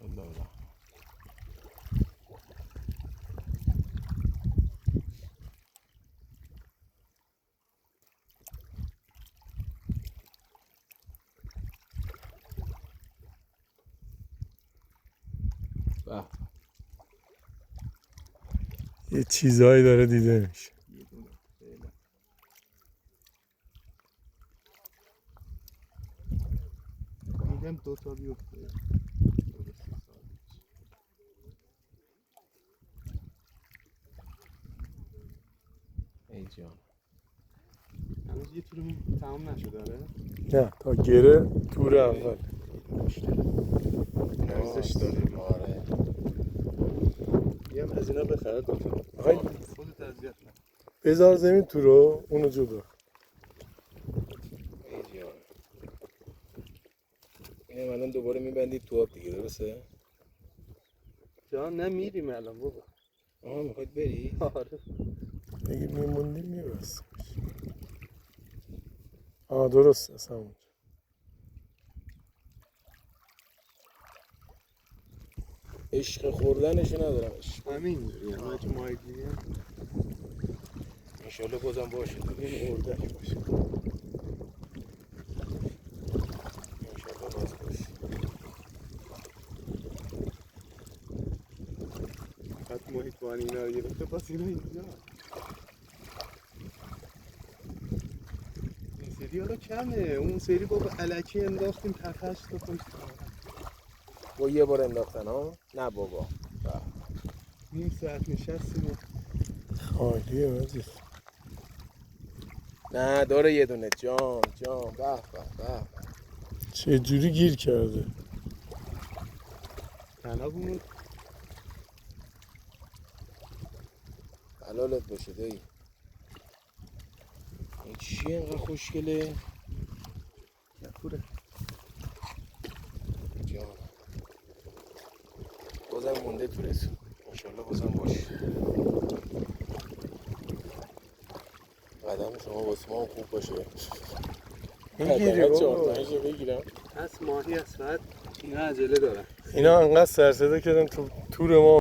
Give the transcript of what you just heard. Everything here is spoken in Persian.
الله. یه چیزهایی داره دیده میشه. میگم دو تا بیفته. ای جان. هنوز یه تورمون تمام نشده آره؟ نه تا گره تور اول. ارزش داره. آره. یه هم از اینا بخره دو تا. آخه خودت اذیت نکن. بذار زمین تو رو اونو جدا. ای جان. اینم الان دوباره میبندید تو آب دیگه درسته؟ جان نمیریم الان بابا. آها میخواید بری؟ آره. اگه میموندیم میبستمش. درست است همونجا. عشق خوردنشو ندارم. همین همه تو ماهیگیری انشالله بازم باشه این اردک باشه انشالله باز باشه فقط محیط بانی اینا رو گرفته باز اینا اینجا این سری حالا کمه اون سری بابا الکی انداختیم تفش تا پشت با یه بار انداختن ها؟ نه بابا نیم ساعت نشستیم خالیه وزید. نه داره یه دونه جام به به چه جوری گیر کرده. تنابمون حلالت باشه دایی این چیه اینقدر خوشگله کپوره جان بازم مونده تو رسون انشالله بازم باشه قدم شما واسه ما خوب باشه میگیری بابا. بگیرم هست ماهی هست فقط اینا عجله دارن اینا انقدر سرسده کردن تو تور ما